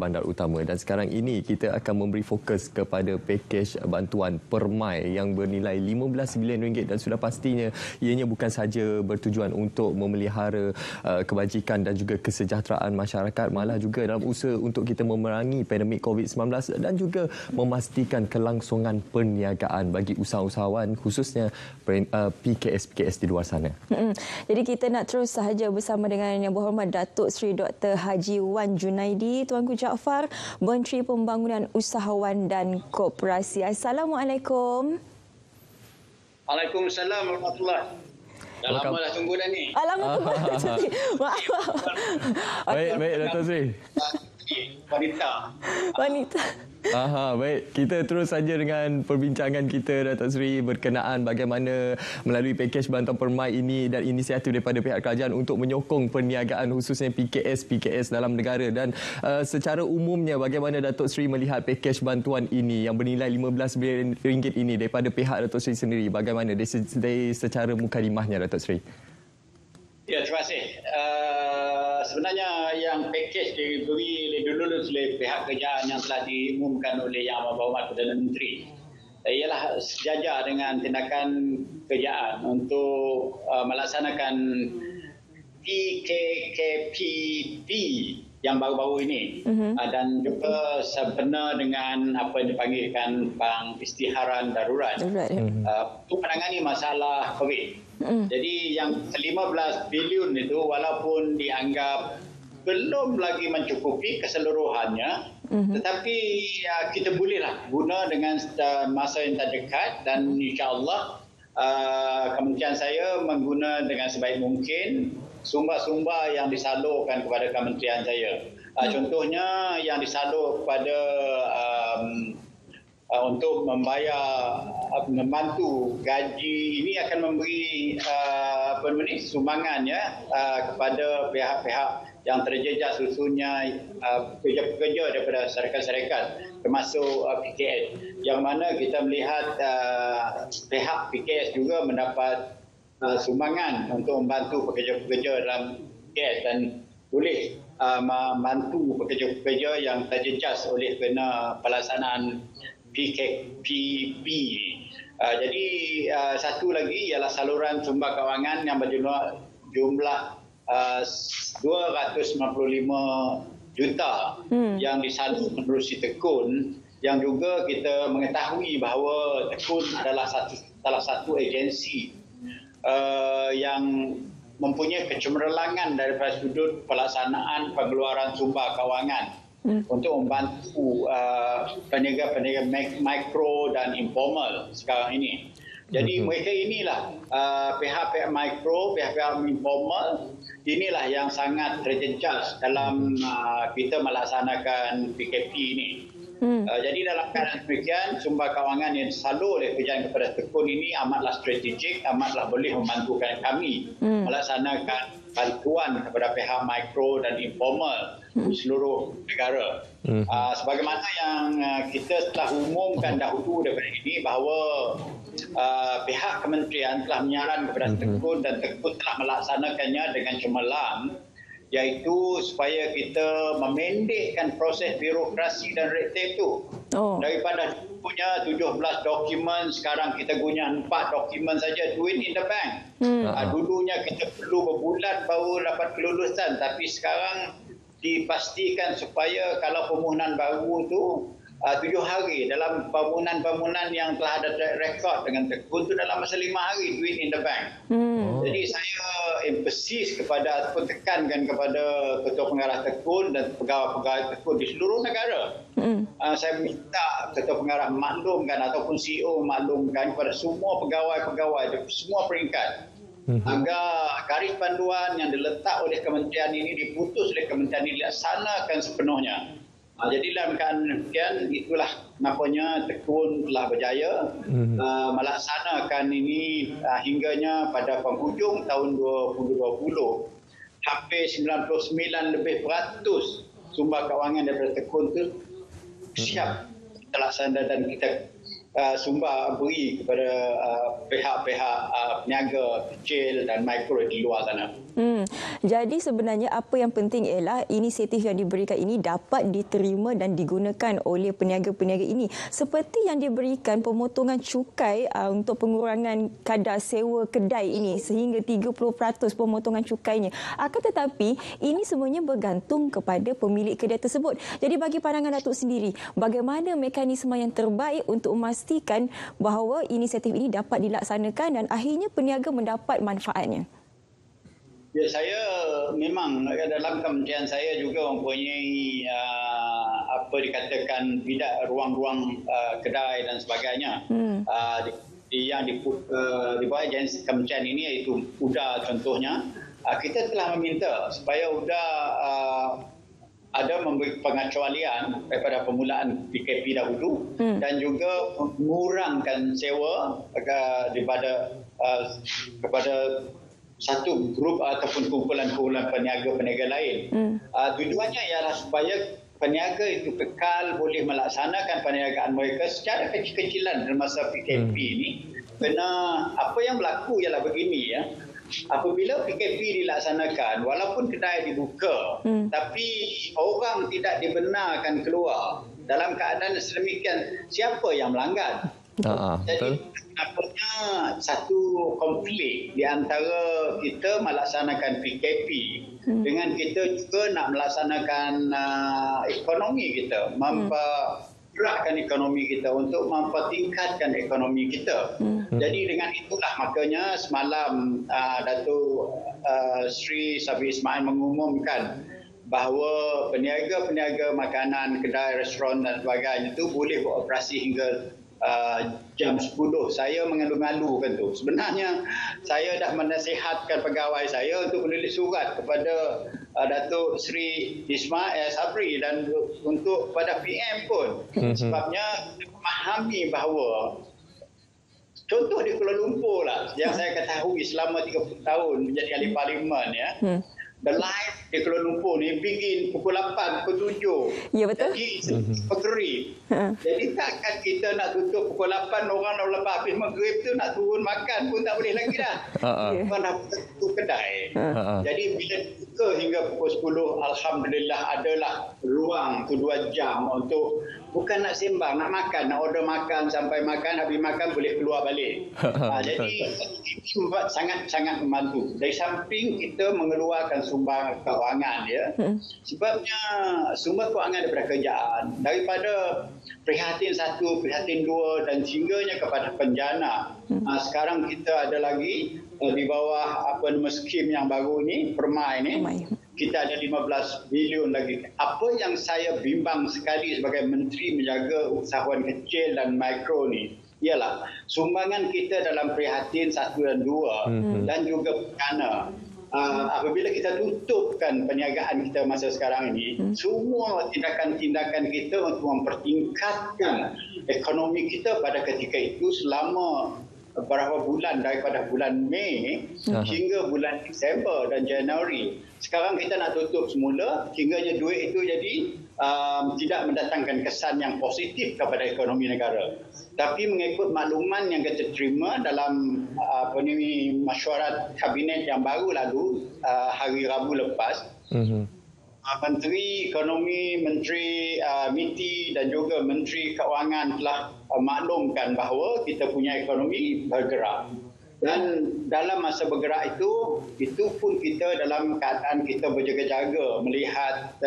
bandar utama. Dan sekarang ini kita akan memberi fokus kepada pakej bantuan permai yang bernilai 15 bilion ringgit, dan sudah pastinya ianya bukan sahaja bertujuan untuk memelihara kebajikan dan juga kesejahteraan masyarakat, malah juga dalam usaha untuk kita memerangi pandemik COVID-19 dan juga memastikan kelangsungan perniagaan bagi usahawan khususnya PKS di luar sana. Jadi kita nak terus sahaja bersama dengan Yang Berhormat Datuk Seri Dr. Haji Wan Junaidi Tuanku Jaafar, Menteri Pembangunan Usahawan dan Koperasi. Assalamualaikum. Waalaikumsalam warahmatullahi. Dah lama dah tunggu dah ni. Alamak, Baik, Datuk Seri. Wanita. Baik. Kita terus saja dengan perbincangan kita, Datuk Seri, berkenaan bagaimana melalui pakej bantuan permai ini dan inisiatif daripada pihak kerajaan untuk menyokong perniagaan khususnya PKS dalam negara. Dan secara umumnya, bagaimana Datuk Seri melihat pakej bantuan ini yang bernilai 15 bilion ringgit ini daripada pihak Datuk Seri sendiri? Bagaimana dari secara mukadimahnya, Datuk Seri? Ya, terima kasih. Sebenarnya yang pakej diberi dulu oleh pihak kerajaan yang telah diumumkan oleh Yang Berhormat Perdana Menteri ialah sejajar dengan tindakan kerajaan untuk melaksanakan PKKPP yang baru-baru ini, dan juga sebenar dengan apa yang dipanggilkan pengisytiharan darurat untuk menangani masalah COVID. Jadi yang 15 bilion itu walaupun dianggap belum lagi mencukupi keseluruhannya, tetapi kita bolehlah guna dengan masa yang terdekat, dan insya-Allah kementerian saya mengguna dengan sebaik mungkin sumber-sumber yang disalurkan kepada kementerian saya. Contohnya yang disalur kepada untuk membantu gaji ini akan memberi sumbangan kepada pihak-pihak yang terjejas, khususnya pekerja-pekerja daripada syarikat-syarikat termasuk PKS, yang mana kita melihat pihak PKS juga mendapat sumbangan untuk membantu pekerja-pekerja dalam PKS dan boleh membantu pekerja-pekerja yang terjejas oleh kerana pelaksanaan PKPP. Jadi satu lagi ialah saluran sumber kewangan yang berjumlah 295 juta yang disalur menerusi Tekun, yang juga kita mengetahui bahawa Tekun adalah salah satu agensi yang mempunyai kecemerlangan daripada sudut pelaksanaan pengeluaran sumber kewangan untuk membantu peniaga-peniaga mikro dan informal sekarang ini. Jadi mereka inilah pihak-pihak mikro, pihak-pihak informal inilah yang sangat terjejas dalam kita melaksanakan PKP ini. Jadi dalam keadaan demikian, sumber kewangan yang disalur oleh kerajaan kepada Tekun ini amatlah strategik, amatlah boleh membantukan kami melaksanakan bantuan kepada pihak mikro dan informal di seluruh negara. Sebagaimana yang kita telah umumkan dahulu daripada ini bahawa pihak kementerian telah menyarankan kepada Tekun dan Tekun telah melaksanakannya dengan cemerlang, iaitu supaya kita memendekkan proses birokrasi dan red tape itu. Daripada punya 17 dokumen, sekarang kita guna 4 dokumen saja, do it in the bank. Dulunya kita perlu berbulan baru dapat kelulusan, tapi sekarang dipastikan supaya kalau permohonan baru itu 7 hari dalam bangunan-bangunan yang telah ada track record dengan Tekun itu dalam masa 5 hari, do it in the bank. Jadi saya emphasis kepada ataupun tekankan kepada Ketua Pengarah Tekun dan pegawai-pegawai Tekun di seluruh negara. Saya minta Ketua Pengarah maklumkan ataupun CEO maklumkan kepada semua pegawai-pegawai di semua peringkat agar garis panduan yang diletak oleh kementerian ini diputus oleh kementerian ini dilaksanakan sepenuhnya. Jadi dalam keadaan demikian, itulah kenapanya Tekun telah berjaya melaksanakan ini hingganya pada penghujung tahun 2020. Hampir 99% sumber kewangan daripada Tekun itu siap terlaksana dan kita sumber beri kepada pihak-pihak peniaga kecil dan mikro di luar sana. Jadi sebenarnya apa yang penting ialah inisiatif yang diberikan ini dapat diterima dan digunakan oleh peniaga-peniaga ini. Seperti yang diberikan pemotongan cukai untuk pengurangan kadar sewa kedai ini sehingga 30% pemotongan cukainya. Akan tetapi ini semuanya bergantung kepada pemilik kedai tersebut. Jadi bagi pandangan Datuk sendiri, bagaimana mekanisme yang terbaik untuk memastikan bahawa inisiatif ini dapat dilaksanakan dan akhirnya peniaga mendapat manfaatnya? Ya, saya memang dalam kementerian saya juga mempunyai apa dikatakan bidak ruang-ruang kedai dan sebagainya. Yang di bawah agensi kementerian ini iaitu UDA contohnya, kita telah meminta supaya UDA ada memberi pengecualian daripada permulaan PKP dahulu dan juga mengurangkan sewa kepada satu grup ataupun kumpulan-kumpulan peniaga-peniaga lain. Tujuannya ialah supaya peniaga itu kekal boleh melaksanakan perniagaan mereka secara kecil-kecilan dalam masa PKP ini. Kerana apa yang berlaku ialah begini ya. Apabila PKP dilaksanakan, walaupun kedai dibuka, tapi orang tidak dibenarkan keluar dalam keadaan sedemikian, siapa yang melanggar? Jadi nampaknya satu konflik di antara kita melaksanakan PKP dengan kita juga nak melaksanakan ekonomi kita, mempergerakkan ekonomi kita untuk mempertingkatkan ekonomi kita. Jadi dengan itulah makanya semalam Datuk Sri Sabi Ismail mengumumkan bahawa peniaga-peniaga makanan, kedai, restoran dan sebagainya itu boleh beroperasi hingga jam 10. Saya mengalu-alukan tu. Sebenarnya saya dah menasihatkan pegawai saya untuk menulis surat kepada Datuk Sri Ismail Sabri dan untuk pada PM pun. Sebabnya memahami bahawa contoh di Kuala Lumpur lah yang saya ketahui selama 30 tahun menjadi ahli parlimen ya. The live di Kuala Lumpur ni begin pukul 8, pukul 7. Ya, betul. Jadi pekeri. Jadi takkan kita nak tutup pukul 8, orang dah lepas habis maghrib tu nak turun makan pun tak boleh lagi dah. Orang dah tutup kedai. Jadi bila buka hingga pukul 10, Alhamdulillah adalah ruang tu 2 jam untuk bukan nak sembang, nak makan, nak order makan sampai makan, habis makan boleh keluar balik. Jadi sangat-sangat membantu. Dari samping kita mengeluarkan sumber kewangan ya. Sebabnya sumber kewangan daripada kerjaan, daripada prihatin 1, prihatin 2 dan singgahnya kepada penjana. Sekarang kita ada lagi di bawah skim yang baru ni, Permai ni. Kita ada 15 bilion lagi. Apa yang saya bimbang sekali sebagai menteri menjaga usahawan kecil dan mikro ni ialah sumbangan kita dalam prihatin 1 dan 2 dan juga penjana. Apabila kita tutupkan perniagaan kita masa sekarang ini, semua tindakan-tindakan kita untuk mempertingkatkan ekonomi kita pada ketika itu selama beberapa bulan daripada bulan Mei hingga bulan Disember dan Januari. Sekarang kita nak tutup semula hingganya duit itu jadi tidak mendatangkan kesan yang positif kepada ekonomi negara. Tapi mengikut makluman yang kita terima dalam mesyuarat kabinet yang baru lalu hari Rabu lepas, Menteri Ekonomi, Menteri MITI dan juga Menteri Keuangan telah maklumkan bahawa kita punya ekonomi bergerak. Dan dalam masa bergerak itu pun kita dalam keadaan kita berjaga-jaga melihat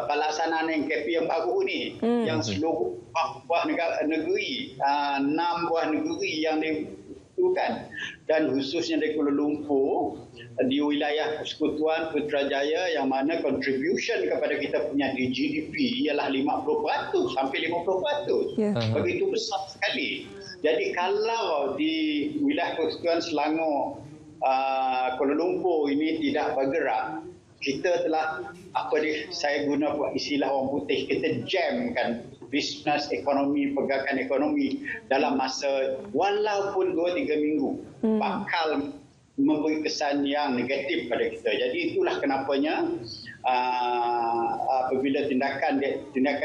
pelaksanaan NKP yang baru ni, yang seluruh buah negeri, 6 buah negeri yang dibutuhkan dan khususnya di Kuala Lumpur di wilayah Persekutuan Putrajaya yang mana contribution kepada kita punya di GDP ialah 50% sampai 50%. Begitu besar sekali. Jadi kalau di wilayah Persekutuan Selangor Kuala Lumpur ini tidak bergerak, kita telah saya guna istilah orang putih, kita jamkan bisnes ekonomi, pergerakan ekonomi dalam masa walaupun 2-3 minggu bakal memberi kesan yang negatif pada kita. Jadi itulah kenapanya apabila tindakan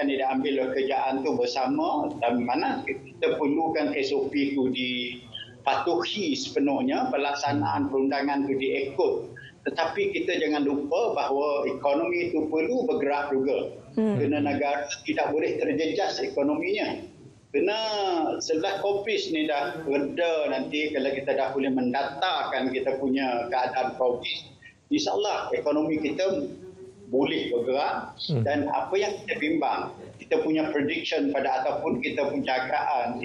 yang diambil oleh kerajaan tu bersama dan mana kita perlukan SOP itu dipatuhi sepenuhnya, pelaksanaan perundangan itu diikut Tetapi kita jangan lupa bahawa ekonomi itu perlu bergerak juga. Kerana negara tidak boleh terjejas ekonominya. Kerana setelah COVID ni dah reda nanti, kalau kita dah boleh mendatarkan kita punya keadaan COVID, insyaAllah ekonomi kita boleh bergerak. Dan apa yang kita bimbang, kita punya prediction ataupun kita punya jagaan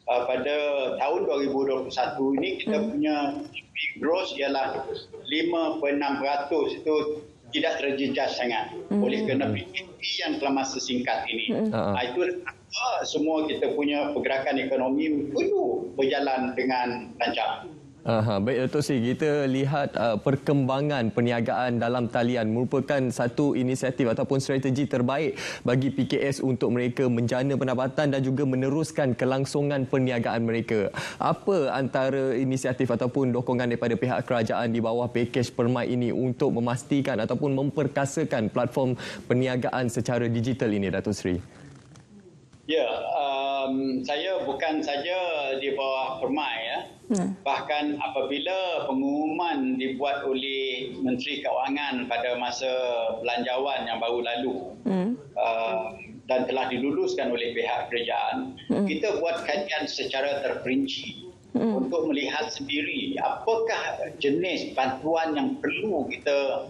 pada tahun 2021 ini kita punya GDP growth ialah 5.6%, itu tidak terjejas sangat oleh kerana PKP yang telah masa singkat ini. Itu semua kita punya pergerakan ekonomi perlu berjalan dengan lancar. Baik Dato' Sri, kita lihat perkembangan perniagaan dalam talian merupakan satu inisiatif ataupun strategi terbaik bagi PKS untuk mereka menjana pendapatan dan juga meneruskan kelangsungan perniagaan mereka. Apa antara inisiatif ataupun dokongan daripada pihak kerajaan di bawah pakej Permai ini untuk memastikan ataupun memperkasakan platform perniagaan secara digital ini, Dato' Sri? Ya, saya bukan saja di bawah Permai ya. Bahkan apabila pengumuman dibuat oleh Menteri Keuangan pada masa belanjawan yang baru lalu dan telah diluluskan oleh pihak kerajaan, kita buat kajian secara terperinci untuk melihat sendiri apakah jenis bantuan yang perlu kita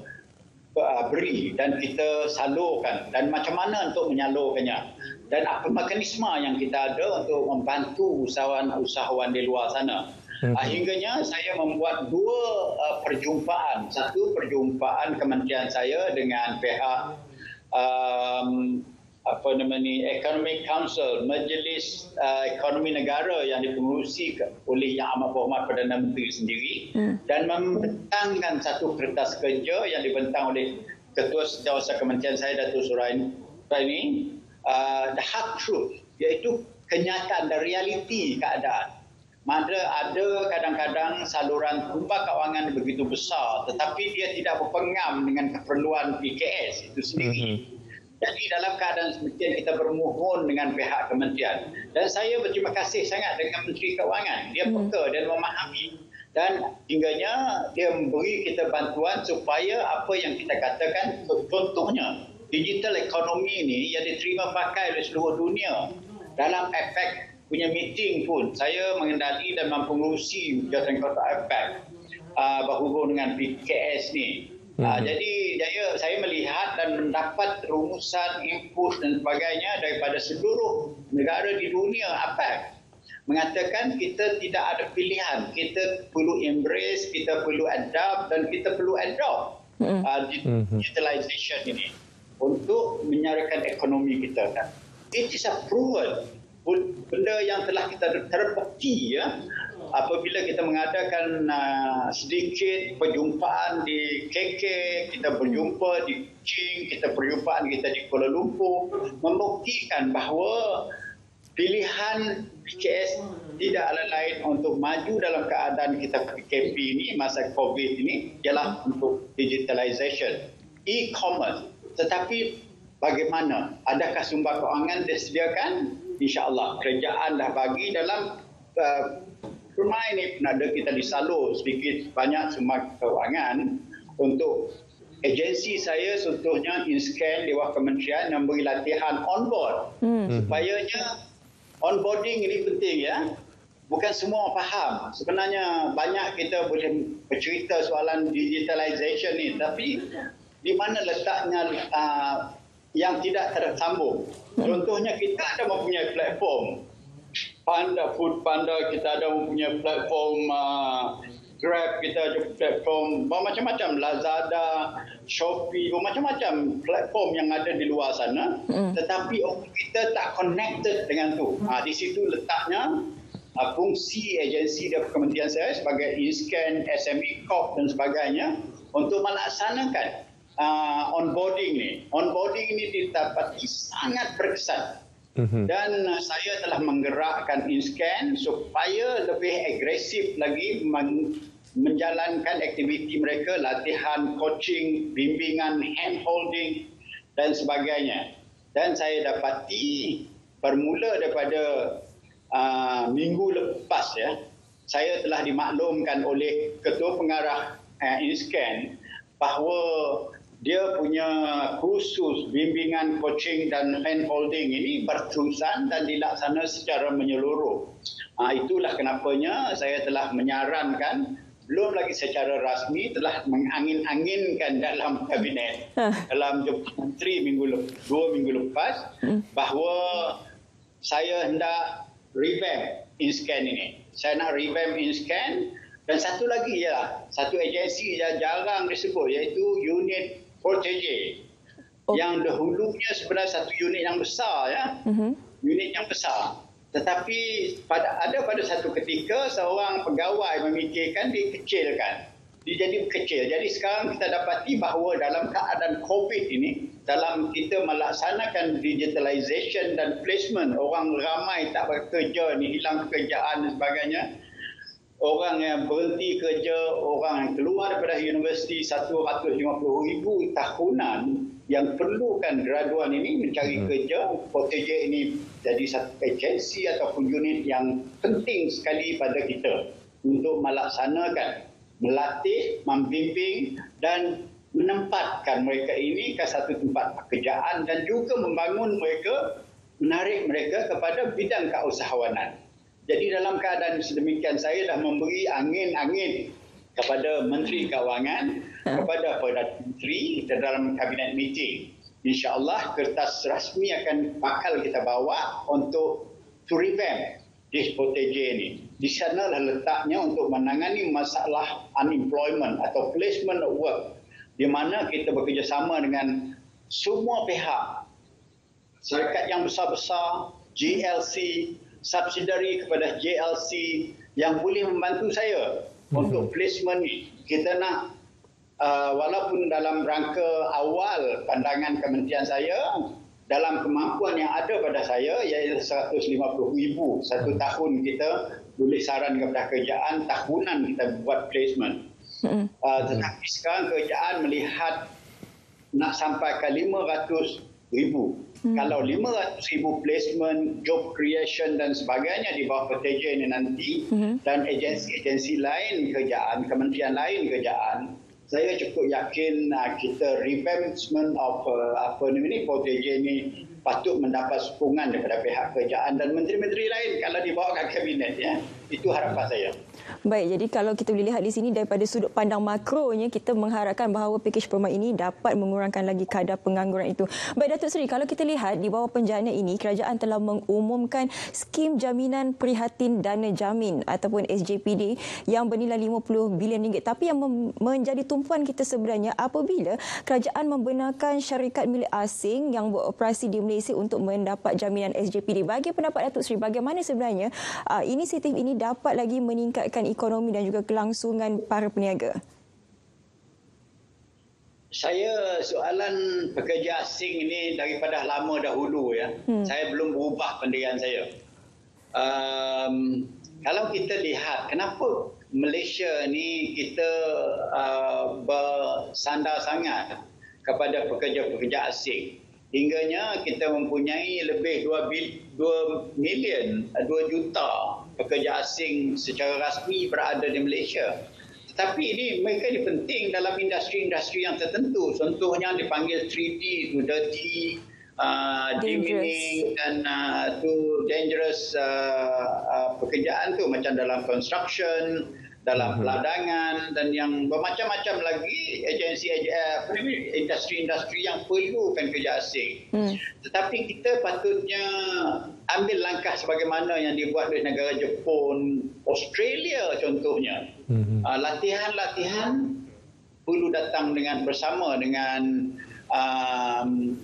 beri dan kita salurkan dan macam mana untuk menyalurkannya dan apa mekanisme yang kita ada untuk membantu usahawan di luar sana. Hingganya saya membuat dua perjumpaan. Satu perjumpaan kementerian saya dengan pihak Economic Council, Majlis Ekonomi Negara yang dipengerusi oleh Yang Amat Berhormat Perdana Menteri sendiri dan membentangkan satu kertas kerja yang dibentang oleh Ketua Setiausaha Kementerian saya, Datuk Suraini, the hard truth, iaitu kenyataan dan realiti keadaan. Ada kadang-kadang saluran tumbuh kewangan begitu besar tetapi dia tidak berpengam dengan keperluan PKS itu sendiri. Jadi dalam keadaan seperti kita bermohon dengan pihak kementerian dan saya berterima kasih sangat dengan Menteri Keuangan. Dia peka dan memahami dan hingganya dia memberi kita bantuan supaya apa yang kita katakan, contohnya digital ekonomi ini yang diterima pakai oleh seluruh dunia. Dalam APEC punya meeting pun saya mengendali dan mempengerusi jawatankuasa APEC berhubung dengan PKS ni. Jadi saya melihat dan mendapat rumusan, input dan sebagainya daripada seluruh negara di dunia APEC mengatakan kita tidak ada pilihan, kita perlu embrace, kita perlu adapt dan kita perlu adopt digitalization ini untuk menyarakan ekonomi kita. It is a proven benda yang telah kita terbukti ya. Apabila kita mengadakan sedikit perjumpaan di KK, kita berjumpa di Kuching, kita perjumpaan kita di Kuala Lumpur, membuktikan bahawa pilihan PKS tidak ada lain untuk maju dalam keadaan kita PKP ini, masa COVID ini, ialah untuk digitalization, e-commerce. Tetapi bagaimana? Adakah sumber kewangan disediakan? InsyaAllah kerajaan dah bagi dalam Permai ini pun ada kita disalur sedikit banyak sumber kewangan untuk agensi saya, contohnya InScan di bawah kementerian yang beri latihan onboard supayanya onboarding ini penting ya. Bukan semua faham. Sebenarnya banyak kita boleh bercerita soalan digitalization ni, tapi di mana letaknya yang tidak tersambung. Contohnya kita ada mempunyai platform Food Panda, kita ada mempunyai platform Grab, kita ada platform macam-macam, Lazada, Shopee, macam-macam platform yang ada di luar sana. Tetapi kita tak connected dengan tu. Di situ letaknya fungsi agensi dari kementerian saya sebagai InScan, SME Corp dan sebagainya untuk melaksanakan onboarding ni. Onboarding ni didapati sangat berkesan. Dan saya telah menggerakkan InScan supaya lebih agresif lagi menjalankan aktiviti mereka, latihan, coaching, bimbingan, handholding dan sebagainya. Dan saya dapati bermula daripada minggu lepas ya, saya telah dimaklumkan oleh Ketua Pengarah InScan bahawa dia punya kursus bimbingan coaching dan handholding ini berterusan dan dilaksana secara menyeluruh. Itulah kenapanya saya telah menyarankan, belum lagi secara rasmi, telah mengangin-anginkan dalam kabinet dalam jumpa menteri 2 minggu lepas bahawa saya hendak revamp InScan ini. Saya nak revamp InScan, dan satu lagi satu agensi yang jarang disebut, iaitu unit Protege. Yang dahulunya sebenarnya satu unit yang besar, unit yang besar. Tetapi pada satu ketika seorang pegawai memikirkan dikecilkan. Dia jadi kecil. Jadi sekarang kita dapati bahawa dalam keadaan COVID ini, dalam kita melaksanakan digitalization dan placement, orang ramai tak bekerja, hilang pekerjaan dan sebagainya. Orang yang berhenti kerja, orang yang keluar daripada universiti 150,000 tahunan yang perlukan graduan ini mencari kerja. Protege ini jadi satu agensi ataupun unit yang penting sekali pada kita untuk melaksanakan, melatih, membimbing dan menempatkan mereka ini ke satu tempat pekerjaan dan juga membangun mereka, menarik mereka kepada bidang keusahawanan. Jadi dalam keadaan sedemikian, saya dah memberi angin-angin kepada Menteri Kewangan, kepada Perdana Menteri dalam kabinet meeting. InsyaAllah kertas rasmi bakal kita bawa untuk to revamp this Protege ini. Di sanalah letaknya untuk menangani masalah unemployment atau placement of work, di mana kita bekerjasama dengan semua pihak, syarikat yang besar-besar, GLC, subsidiary kepada JLC yang boleh membantu saya untuk placement ni. Kita nak walaupun dalam rangka awal pandangan kementerian saya, dalam kemampuan yang ada pada saya, iaitu 150,000 satu tahun, kita boleh saran kepada kerajaan tahunan kita buat placement. Tetapi sekarang kerajaan melihat nak sampai ke 500,000. Kalau 500,000 placement, job creation dan sebagainya di bawah Protege ini nanti, dan agensi-agensi lain kerajaan, kementerian lain kerajaan, saya cukup yakin kita revampment of Protege ini patut mendapat sokongan daripada pihak kerajaan dan menteri-menteri lain kalau dibawa ke kabinet. Itu harapan saya. Baik, jadi kalau kita boleh lihat di sini daripada sudut pandang makronya, kita mengharapkan bahawa pakej perma ini dapat mengurangkan lagi kadar pengangguran itu. Baik Datuk Seri, kalau kita lihat di bawah penjana ini, kerajaan telah mengumumkan skim jaminan prihatin dana jamin ataupun SJPD yang bernilai RM50 bilion. Tapi yang menjadi tumpuan kita sebenarnya apabila kerajaan membenarkan syarikat milik asing yang beroperasi di Malaysia untuk mendapat jaminan SJPD. Bagi pendapat Datuk Seri, bagaimana sebenarnya inisiatif ini dapat lagi meningkatkan ekonomi dan juga kelangsungan para peniaga? Saya soalan pekerja asing ini daripada lama dahulu Saya belum berubah pendirian saya. Kalau kita lihat kenapa Malaysia ni kita bersandar sangat kepada pekerja-pekerja asing. Hingganya kita mempunyai lebih 2 juta pekerja asing secara rasmi berada di Malaysia. Tetapi ini mereka ini penting dalam industri-industri yang tertentu. Contohnya dipanggil 3D, to dirty, demeaning dan to dangerous pekerjaan tu, macam dalam construction, dalam peladangan dan yang bermacam-macam lagi industri-industri yang perlukan kerja asing. Tetapi kita patutnya ambil langkah sebagaimana yang dibuat oleh negara Jepun, Australia contohnya. Latihan-latihan perlu datang bersama dengan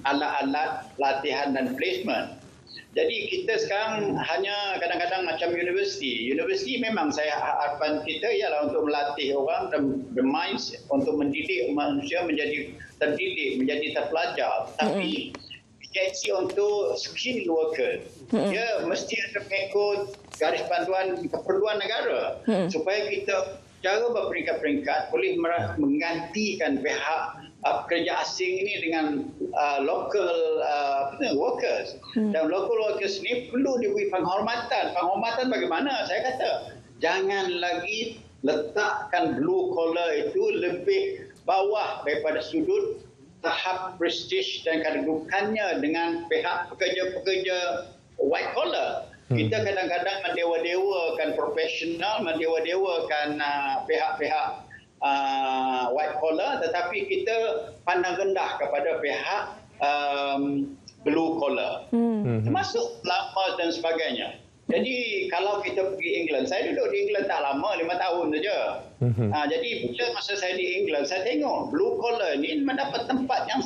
alat-alat latihan dan placement. Jadi kita sekarang hanya kadang-kadang macam universiti. Universiti memang saya harapan kita ialah untuk melatih orang dan berminds untuk mendidik manusia menjadi terdidik, menjadi terpelajar. Tapi agensi untuk skill worker, dia mesti ada mengikut garis panduan keperluan negara supaya kita cara berperingkat-peringkat boleh menggantikan pihak pekerja asing ini dengan local workers. Dan local workers ini perlu diberi penghormatan. Penghormatan bagaimana? Saya kata, jangan lagi letakkan blue collar itu lebih bawah daripada sudut tahap prestige dan kedudukannya dengan pihak pekerja-pekerja white collar. Kita kadang-kadang mendewa-dewakan profesional, mendewa-dewakan pihak-pihak white collar, tetapi kita pandang rendah kepada pihak blue collar, termasuk lama dan sebagainya. Jadi kalau kita pergi England, saya duduk di England tak lama, 5 tahun saja. Jadi bila masa saya di England, saya tengok blue collar ni mendapat tempat yang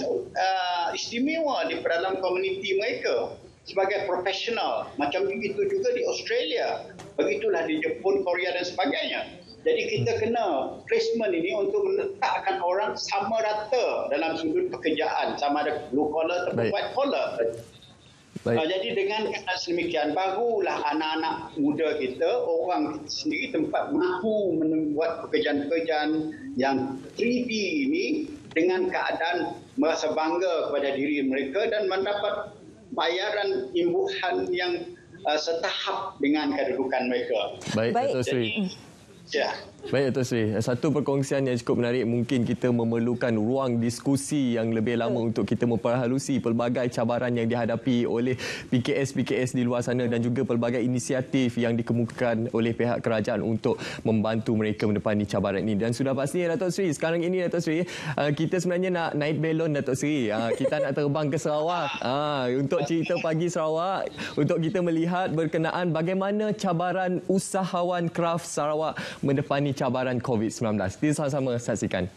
istimewa di dalam komuniti mereka sebagai profesional. Macam begitu juga di Australia, begitulah di Jepun, Korea dan sebagainya. Jadi kita kena placement ini untuk meletakkan orang sama rata dalam sudut pekerjaan, sama ada blue collar atau white collar. Jadi dengan kata sedemikian, barulah anak-anak muda kita, orang kita sendiri tempat mahu membuat pekerjaan-pekerjaan yang 3D ini dengan keadaan merasa bangga kepada diri mereka dan mendapat bayaran imbuhan yang setahap dengan kedudukan mereka. Baik, Dato' Sri. Baik, Dato' Sri. Satu perkongsian yang cukup menarik, mungkin kita memerlukan ruang diskusi yang lebih lama untuk kita memperhalusi pelbagai cabaran yang dihadapi oleh PKS-PKS di luar sana dan juga pelbagai inisiatif yang dikemukakan oleh pihak kerajaan untuk membantu mereka mendepani cabaran ini. Dan sudah pastinya, Dato' Sri, sekarang ini, Dato' Sri, kita sebenarnya nak naik belon, Dato' Sri. Kita nak terbang ke Sarawak untuk cerita pagi Sarawak, untuk kita melihat berkenaan bagaimana cabaran usahawan kraft Sarawak mendepani cabaran COVID-19. Kita sama-sama saksikan.